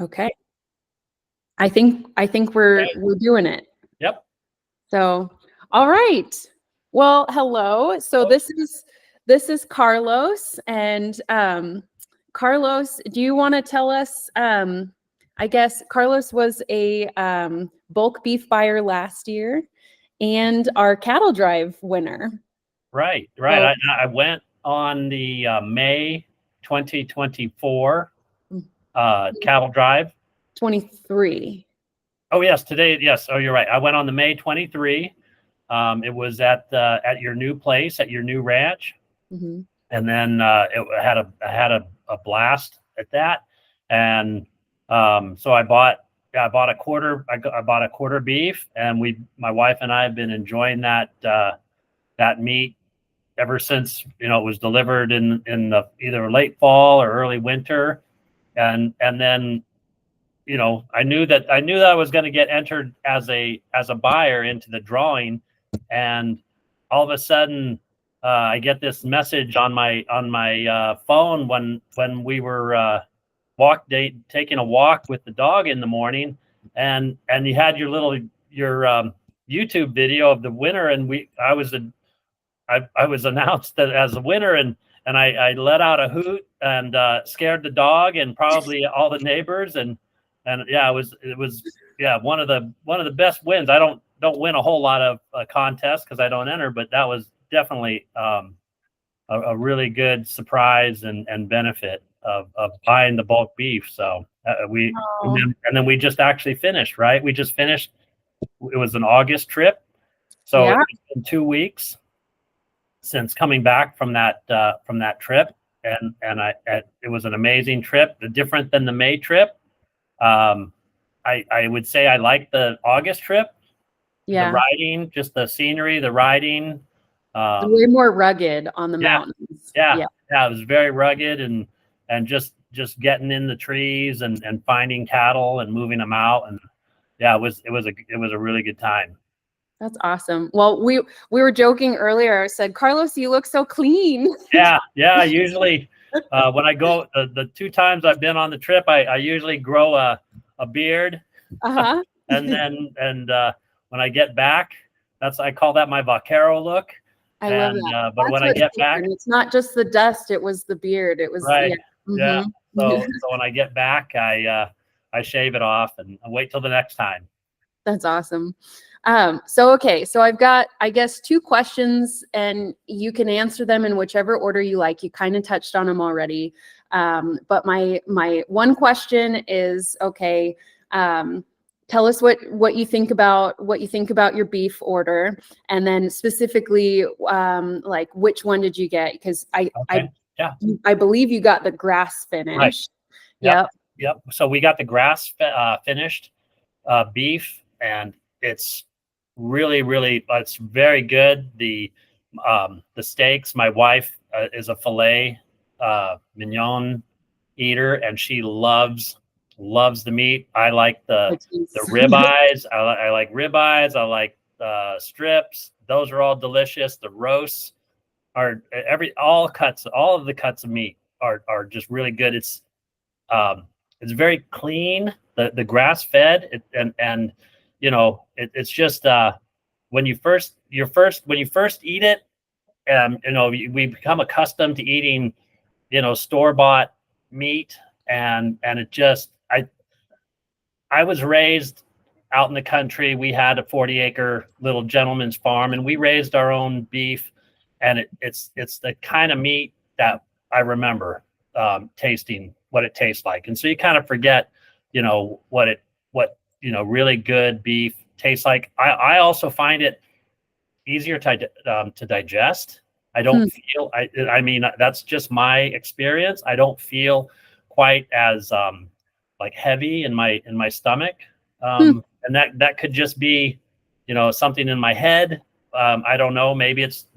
Okay. I think we're doing it. Yep. So, all right. Well, hello. So this is Carlos, and Carlos, do you want to tell us? I guess Carlos was a bulk beef buyer last year, and our cattle drive winner. Right. So, I went on the May 2024 cattle drive. 23. Oh yes, today. Yes. Oh, you're right. I went on the May 23. It was at your new place, at your new ranch, Mhm. and then it had a blast at that. And so I bought a quarter. I bought a quarter beef, and my wife and I have been enjoying that meat ever since it was delivered in the either late fall or early winter. And then I knew that I was going to get entered as a buyer into the drawing, and all of a sudden I get this message on my phone when we were taking a walk with the dog in the morning, and you had your YouTube video of the winner, and I was announced that as a winner, and I let out a hoot and scared the dog and probably all the neighbors, and yeah, it was yeah, one of the best wins. I don't win a whole lot of contests because I don't enter, but that was definitely a really good surprise and benefit of buying the bulk beef. So and then we just actually finished, right? We just finished. It was an August trip, so Yeah. it's been 2 weeks since coming back from that trip, and it was an amazing trip, different than the May trip. I would say I like the August trip. Yeah. The riding, just the scenery, the riding. Way more rugged on the mountains. Yeah, it was very rugged, and just getting in the trees and finding cattle and moving them out, and yeah, it was a really good time. That's awesome. Well, we were joking earlier. I said, Carlos, you look so clean. Yeah. Usually, when I go the 2 times I've been on the trip, I usually grow a beard, Uh-huh. and then when I get back, I call that my vaquero look. I love that. But when I get back, it's not just the dust; it was the beard. It was right. Yeah. So when I get back, I shave it off and I wait till the next time. That's awesome. So I've got, I guess, 2 questions, and you can answer them in whichever order you like. You kind of touched on them already. But my one question is, tell us what you think about your beef order, and then specifically, like, which one did you get? Because I believe you got the grass finished. Right. Yep. So we got the grass finished beef, and it's really it's very good. The steaks, my wife is a filet mignon eater, and she loves the meat. I like the ribeyes. I like ribeyes. I like strips. Those are all delicious. The roasts are all of the cuts of meat are just really good. It's very clean. The grass fed, and it's just when you first eat it, we become accustomed to eating store-bought meat, and it just I was raised out in the country. We had a 40-acre little gentleman's farm, and we raised our own beef, and it's the kind of meat that I remember tasting what it tastes like. And so you kind of forget what really good beef tastes like. I also find it easier to digest. I don't feel I mean, that's just my experience. I don't feel quite as like heavy in my stomach, and that could just be something in my head. I don't know. Maybe it's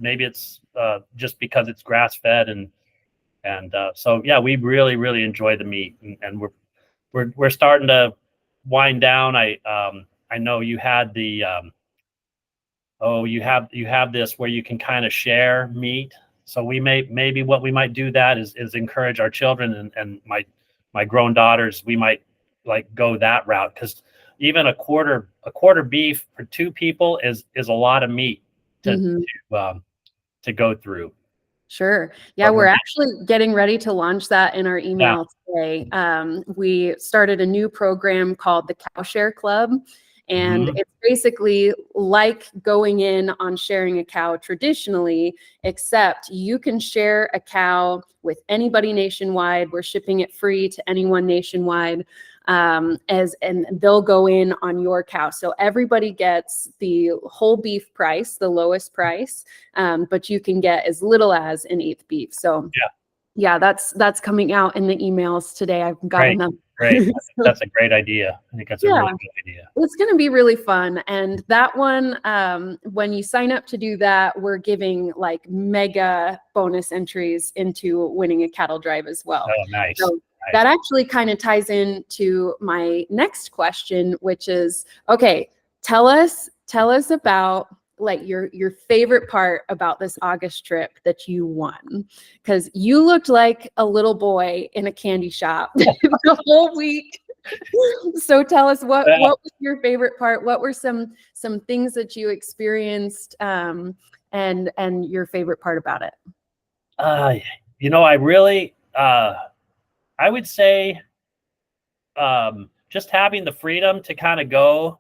just because it's grass fed, and so yeah, we really enjoy the meat, and we're starting to wind down. I know you had the you have this where you can kind of share meat. So maybe what we might do that is encourage our children and my grown daughters. We might like go that route, because even a quarter beef for 2 people is a lot of meat to Mhm. to go through. Sure. Yeah, But we're actually getting ready to launch that in our yeah. email today. We started a new program called the Cow Share Club, and Mhm. it's basically like going in on sharing a cow traditionally, except you can share a cow with anybody nationwide. We're shipping it free to anyone nationwide. And they'll go in on your cow. So everybody gets the whole beef price, the lowest price, but you can get as little as an eighth beef. So yeah, that's coming out in the emails today. I've gotten them. Great. I think So, that's a great idea. I think that's a yeah, really good idea. it's going to be really fun. And that one, when you sign up to do that, we're giving like mega bonus entries into winning a cattle drive as well. Oh, nice. So that actually kind of ties into my next question, which is, okay, tell us about like your favorite part about this August trip that you won, because you looked like a little boy in a candy shop the whole week. So tell us what was your favorite part? What were some things that you experienced, and your favorite part about it? I really, I would say, just having the freedom to kind of go,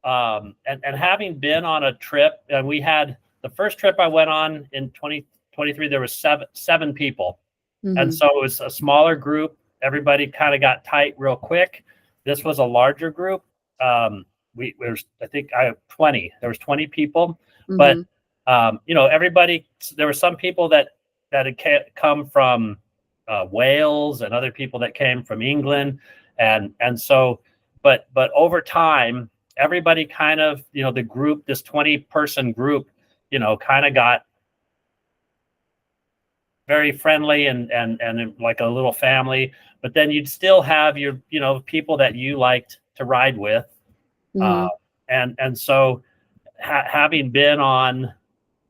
and having been on a trip, and we had the first trip I went on in 2023, there was seven people. And so it was a smaller group. Everybody kind of got tight real quick. This was a larger group. I think I have 20. There was 20 people, but everybody. There were some people that had come from Wales, and other people that came from England, and so, but over time, everybody kind of, the group, this 20-person group, kind of got very friendly and like a little family. But then you'd still have your, people that you liked to ride with. And so having been on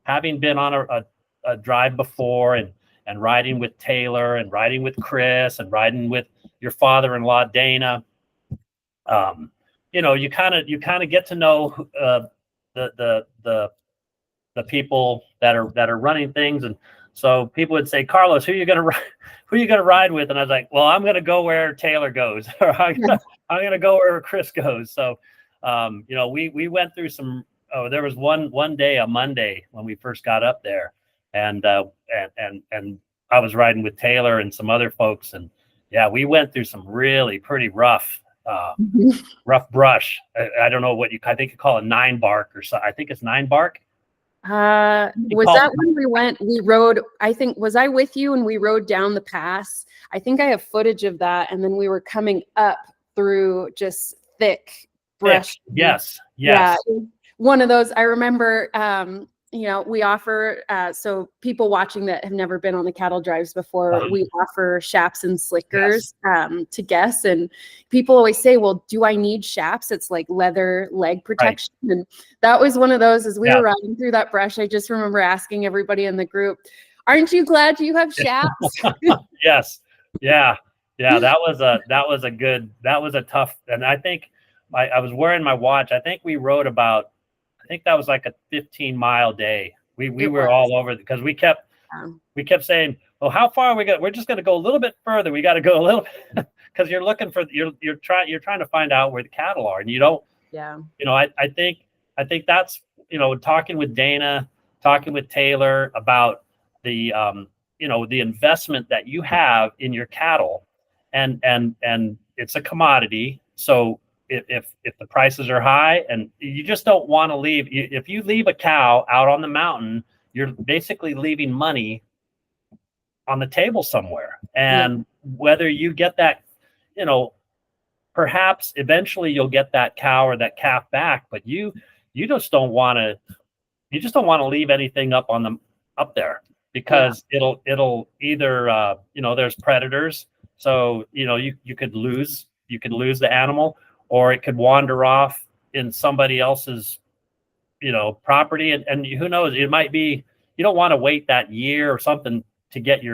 a drive before, and riding with Taylor, and riding with Chris, and riding with your father-in-law, Dana, you kind of get to know the people that are running things. And so people would say, Carlos, who are you going to ride with? And I was like, well, I'm going to go where Taylor goes, or I'm going to go where Chris goes. So, we went through some, there was one day, a Monday, when we first got up there, and I was riding with Taylor and some other folks. And yeah, we went through some really pretty rough brush. I don't know I think you call it 9 bark, or so. I think it's 9 bark. Was that when we rode, I think, was I with you and we rode down the pass? I think I have footage of that. And then we were coming up through just thick brush. Yes. Yeah. One of those, I remember, we offer, so people watching that have never been on the cattle drives before, we offer shaps and slickers to guests. And people always say, well, do I need shaps? It's like leather leg protection. Right. And that was one of those, as we were riding through that brush, I just remember asking everybody in the group, aren't you glad you have shaps? Yes. Yeah. That was a tough, and I think I was wearing my watch. I think we rode about, I think that was like a 15-mile day. We were all over, because we kept saying, well, how far are we going? We're just going to go a little bit further. We got to go a little bit, because you're looking for, you're trying to find out where the cattle are, and you don't. I think that's, talking with Dana, talking with Taylor about the the investment that you have in your cattle, and it's a commodity. So if the prices are high, and you just don't want to leave, if you leave a cow out on the mountain, you're basically leaving money on the table somewhere. And whether you get that, perhaps eventually you'll get that cow or that calf back, but you just don't want to leave anything up there, because it'll either there's predators, so you could lose the animal, or it could wander off in somebody else's property, and who knows, it might be, you don't want to wait that year or something to get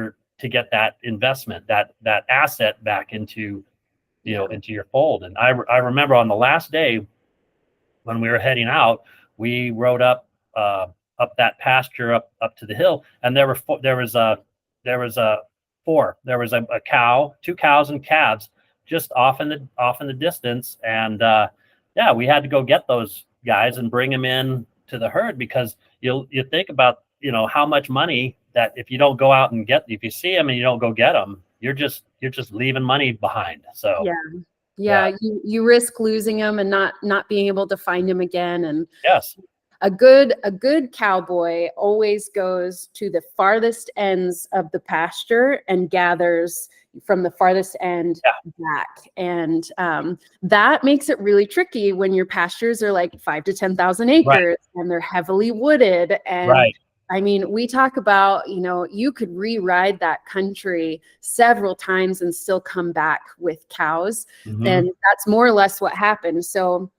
that investment, that asset back into into your fold. And I remember on the last day when we were heading out, we rode up that pasture up to the hill, and there was a cow, 2 cows and calves just off in the distance, and yeah, we had to go get those guys and bring them in to the herd, because you think about how much money that if you don't go out and if you see them and you don't go get them, you're just leaving money behind. So yeah. You risk losing them and not being able to find them again. And yes, a good cowboy always goes to the farthest ends of the pasture and gathers from the farthest end back. And that makes it really tricky when your pastures are like 5 to 10,000 acres and they're heavily wooded. And I mean, we talk about, you could re-ride that country several times and still come back with cows. And that's more or less what happened. So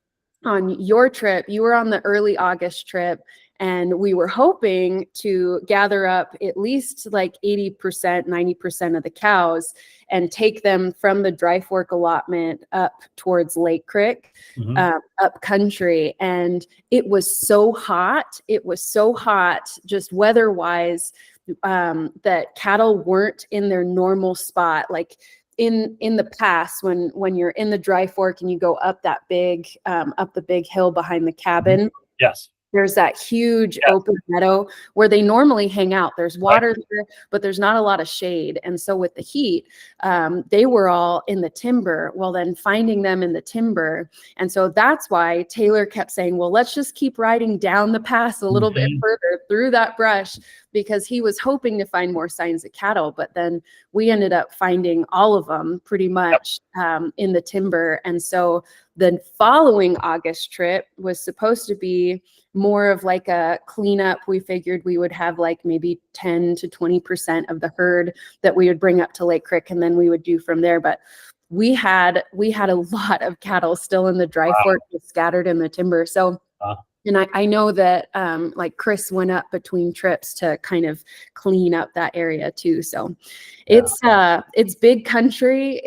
on your trip, you were on the early August trip, and we were hoping to gather up at least like 80%, 90% of the cows and take them from the Dry Fork allotment up towards Lake Creek, up country. And it was so hot. It was so hot, just weather-wise, that cattle weren't in their normal spot. Like in the past, when you're in the Dry Fork and you go up that up the big hill behind the cabin, yes, there's that huge open meadow where they normally hang out. There's water there, but there's not a lot of shade. And so with the heat, they were all in the timber. Well, then finding them in the timber. And so that's why Taylor kept saying, well, let's just keep riding down the pass a little bit further through that brush, because he was hoping to find more signs of cattle. But then we ended up finding all of them pretty much in the timber. And so the following August trip was supposed to be more of like a cleanup. We figured we would have like maybe 10 to 20% of the herd that we would bring up to Lake Creek, and then we would do from there. But we had a lot of cattle still in the Dry Fork, scattered in the timber. So and I know that like Chris went up between trips to kind of clean up that area too. So it's big country.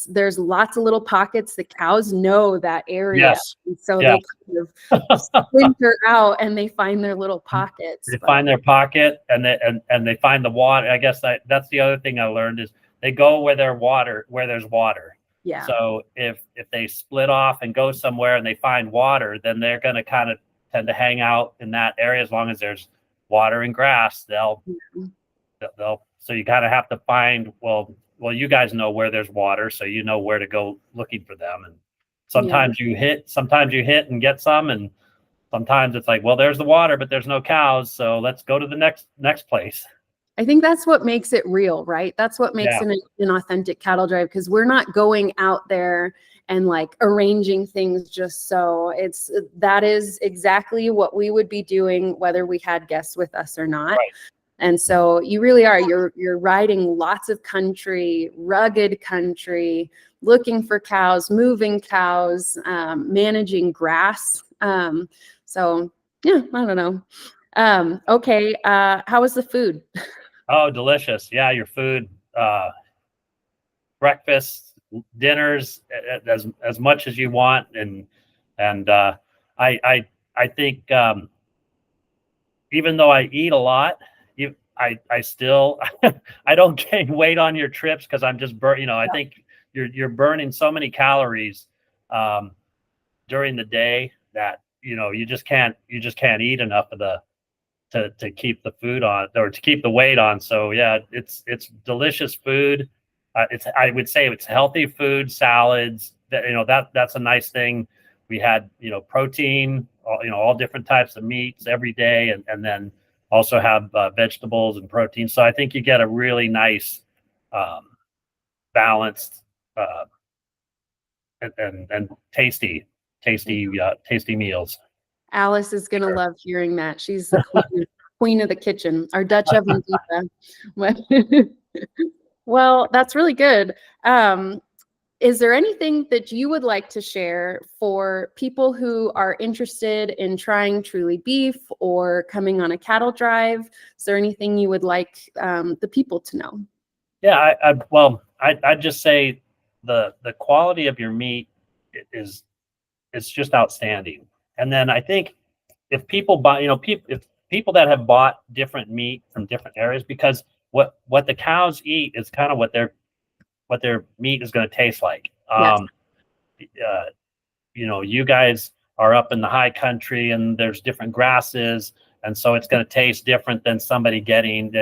There's lots of little pockets. The cows know that area. Yes. And so they kind of splinter out and they find their little pockets. They find their pocket, and they find the water. I guess that's the other thing I learned is they go where there's water. Yeah. So if they split off and go somewhere and they find water, then they're going to kind of tend to hang out in that area. As long as there's water and grass, they'll so you kind of have to find, well, you guys know where there's water, so you know where to go looking for them. And sometimes you hit and get some, and sometimes it's like, well, there's the water, but there's no cows, so let's go to the next place. I think that's what makes it real, right? That's what makes an authentic cattle drive, because we're not going out there and like arranging things just so. That is exactly what we would be doing whether we had guests with us or not. Right. And so you really are, you're riding lots of country, rugged country, looking for cows, moving cows, managing grass. So yeah, I don't know. Okay. How was the food? Oh, delicious. Yeah. Your food, breakfast, dinners, as much as you want. And I think, even though I eat a lot, I still, I don't gain weight on your trips, because I'm just I think you're burning so many calories, during the day that, you just can't eat enough of to keep the food on, or to keep the weight on. So yeah, it's delicious food. I would say it's healthy food, salads. That's a nice thing. We had protein, all different types of meats every day, and then also have vegetables and protein. So I think you get a really nice, balanced, and tasty meals. Alice is going to love hearing that. She's the queen of the kitchen, our Dutch oven diva. Well, that's really good. Is there anything that you would like to share for people who are interested in trying Truly Beef or coming on a cattle drive? Is there anything you would like the people to know? Yeah, I'd just say the quality of your meat is just outstanding. And then I think if people buy, if people that have bought different meat from different areas, because what the cows eat is kind of what their meat is going to taste like. Yes. You guys are up in the high country and there's different grasses, and so it's going to taste different than somebody getting,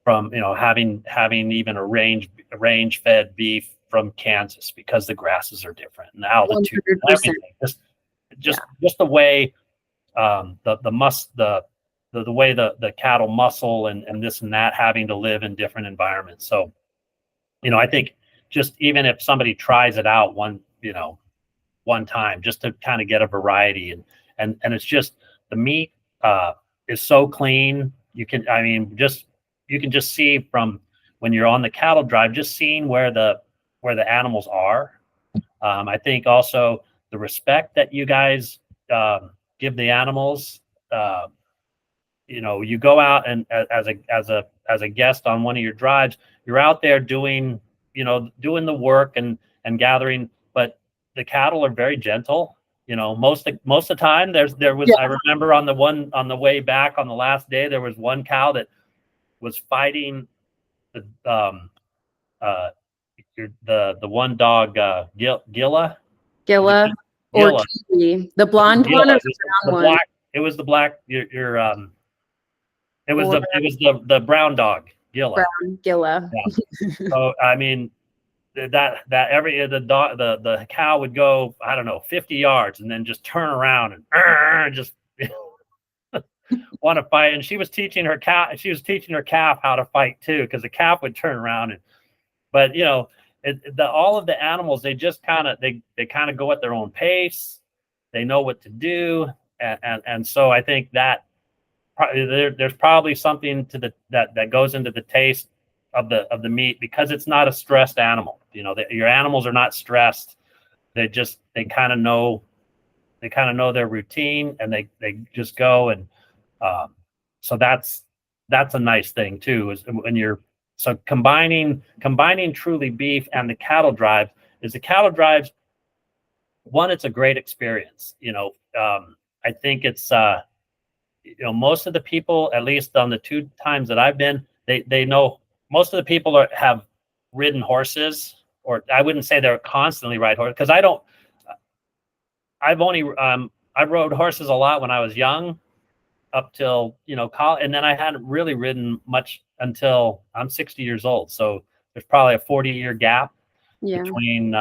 from, having even a range fed beef from Kansas, because the grasses are different and the altitude and 100%. everything. Just the way the way the cattle muscle and this and that, having to live in different environments. So, I think just even if somebody tries it out one time, just to kind of get a variety, and it's just the meat is so clean. You can just see from when you're on the cattle drive, just seeing where the animals are. I think also the respect that you guys give the animals. You go out and as a guest on one of your drives, you're out there doing the work and gathering, but the cattle are very gentle. Most of the time there was, I remember on the way back on the last day, there was one cow that was fighting the one dog, Gilla. Gilla or Kiwi, the blonde Gilla, one or the brown one? It was the black. It was the brown dog, Gilla. Brown Gilla. Yeah. So I mean, that the cow would go, I don't know, 50 yards and then just turn around and just want to fight. And she was teaching her calf how to fight too, because the calf would turn around but all of the animals, they just kind of go at their own pace. They know what to do, and so I think that there's probably something to that goes into the taste of the meat, because it's not a stressed animal. Your animals are not stressed. They kind of know their routine, and they just go. And so that's a nice thing too, is when you're combining truly beef and the cattle drive. One, it's a great experience. I think it's most of the people, at least on the 2 times that I've been, they know. Most of the people have ridden horses, or I wouldn't say they're constantly ride horses, because I rode horses a lot when I was young, up till college, and then I hadn't really ridden much until I'm 60 years old. So there's probably a 40-year gap between.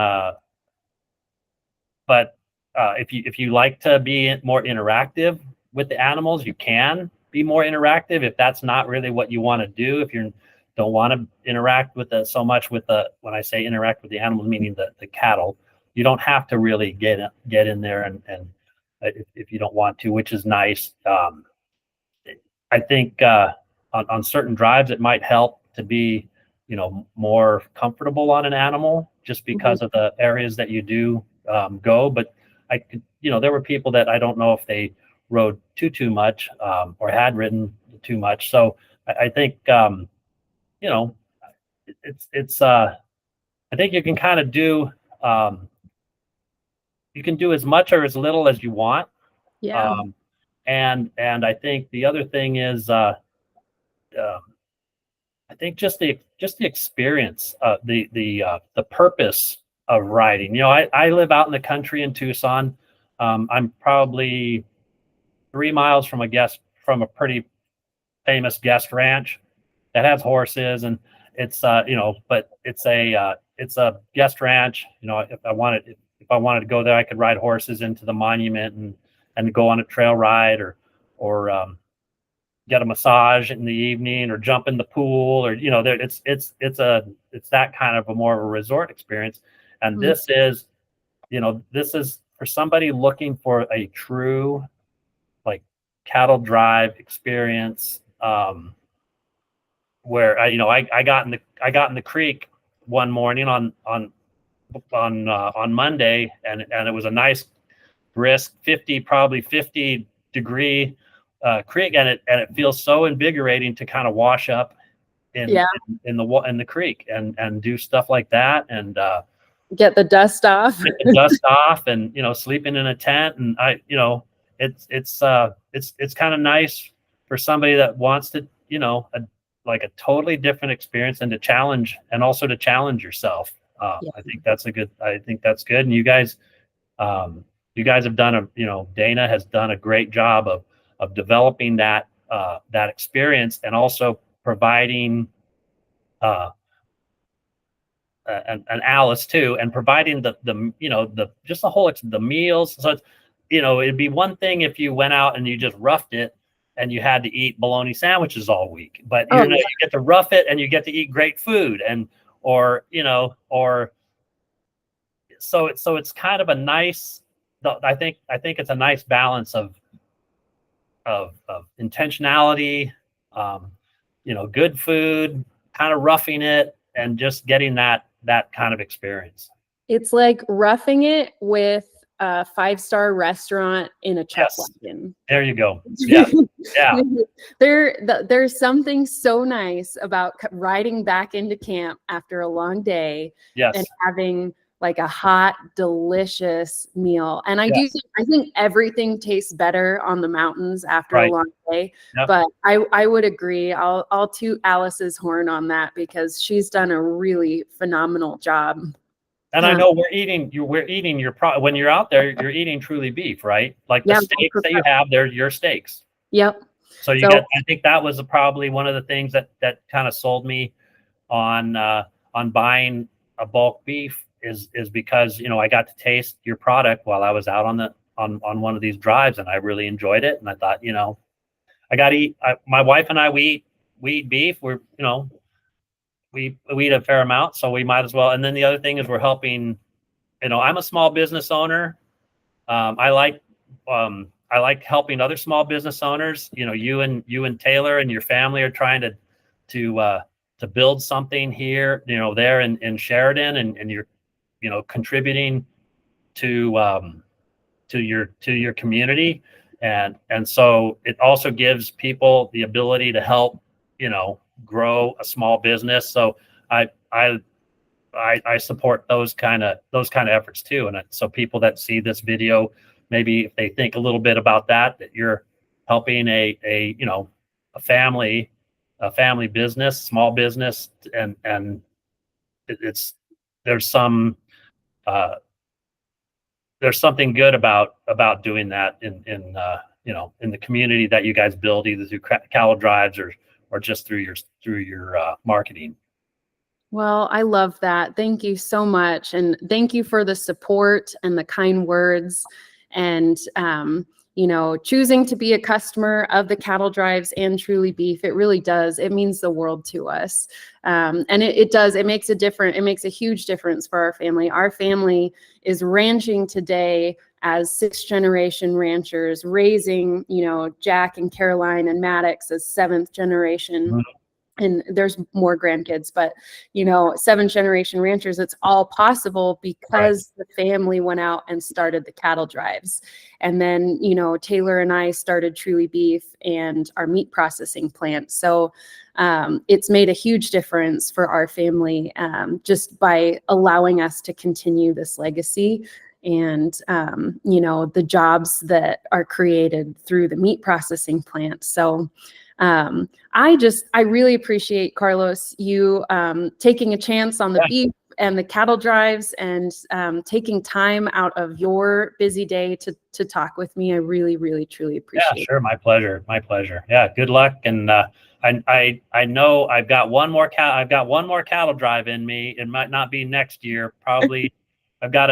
But if you like to be more interactive with the animals, you can be more interactive. If that's not really what you want to do, if you don't want to interact with so much with when I say interact with the animals, meaning the cattle, you don't have to really get in there and if you don't want to, which is nice. I think on certain drives it might help to be more comfortable on an animal, just because of the areas that you do go. But I could, there were people that I don't know if they rode too much or had ridden too much. So I think it's I think you can kind of do you can do as much or as little as you want. And I think the other thing is I think just the experience, the purpose of riding. I live out in the country in Tucson. I'm probably 3 miles from a pretty famous guest ranch that has horses, and it's but it's a guest ranch. If I wanted to go there, I could ride horses into the monument and go on a trail ride, or get a massage in the evening, or jump in the pool, or it's that kind of a more of a resort experience. And this is for somebody looking for a true cattle drive experience, where I got in the creek one morning on Monday, and it was a nice brisk 50 degree creek, and it feels so invigorating to kind of wash up in the creek and do stuff like that. And Get the dust off. get the dust off, and sleeping in a tent. And it's kind of nice for somebody that wants to, like a totally different experience, and to challenge, and also to challenge yourself. Yeah. I think that's good. And you guys have done Dana has done a great job of developing that experience, and also providing and Alice too, and providing the just the whole the meals. So it's, it'd be one thing if you went out and you just roughed it and you had to eat bologna sandwiches all week, but you get to rough it and you get to eat great food, or so it's kind of a nice, I think it's a nice balance of intentionality, good food, kind of roughing it, and just getting that kind of experience. It's like roughing it with a 5-star restaurant in a chuck wagon. There you go. Yeah. Yeah. There's something so nice about riding back into camp after a long day, and having like a hot, delicious meal. And I think everything tastes better on the mountains after a long day. Yep. But I would agree. I'll toot Alice's horn on that, because she's done a really phenomenal job. And I know we're eating when you're out there, you're eating truly beef, right? Like the steaks that you have, they're your steaks. Yep. So I think that was probably one of the things that kind of sold me on buying a bulk beef, is because I got to taste your product while I was out on one of these drives, and I really enjoyed it. And I thought, I got to eat. My wife and I, we eat beef. We eat a fair amount, so we might as well. And then the other thing is we're helping. I'm a small business owner. I like helping other small business owners. You and Taylor and your family are trying to build something here, there in Sheridan, and you're contributing to your community, and so it also gives people the ability to help grow a small business. So I support those kind of efforts too. And so people that see this video, maybe if they think a little bit about that you're helping a family business, small business, and there's something good about doing that in the community that you guys build, either through cattle drives or just through your marketing. Well, I love that. Thank you so much. And thank you for the support and the kind words, and, choosing to be a customer of the cattle drives and Truly Beef. It really does. It means the world to us. And it does. It makes it makes a huge difference for our family. Our family is ranching today as 6th-generation ranchers, raising, Jack and Caroline and Maddox as 7th generation. Mm-hmm. And there's more grandkids, but 7th-generation ranchers. It's all possible because the family went out and started the cattle drives. And then, Taylor and I started Truly Beef and our meat processing plant. So it's made a huge difference for our family, just by allowing us to continue this legacy, and the jobs that are created through the meat processing plant. So I really appreciate, Carlos, you taking a chance on the beef and the cattle drives, and taking time out of your busy day to talk with me. I really, really, truly appreciate it. Yeah, sure. My pleasure. Yeah. Good luck. And I know I've got one more cattle drive in me. It might not be next year. Probably I've got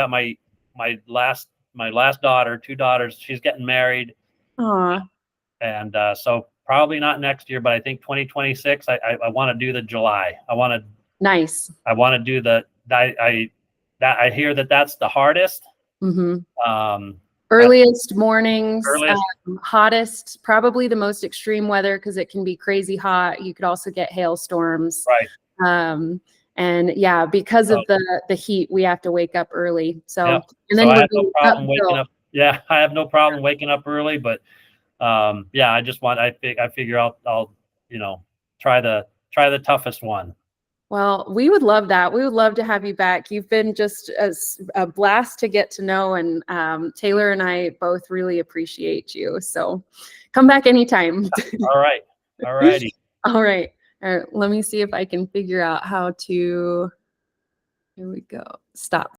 my last daughter, 2 daughters. She's getting married. Aww. And so probably not next year, but I think 2026, I want to do the July. I want to do I hear that's the hardest. Mm-hmm. Earliest mornings, hottest, probably the most extreme weather, because it can be crazy hot. You could also get hailstorms. Right. And because of the heat, we have to wake up early. So, and then I have no problem waking up. Yeah, I have no problem waking up early, but I figure I'll try the toughest one. Well, we would love that. We would love to have you back. You've been just a blast to get to know, and Taylor and I both really appreciate you. So come back anytime. All right. All righty. All right. All right. Let me see if I can figure out how to, here we go. Stop.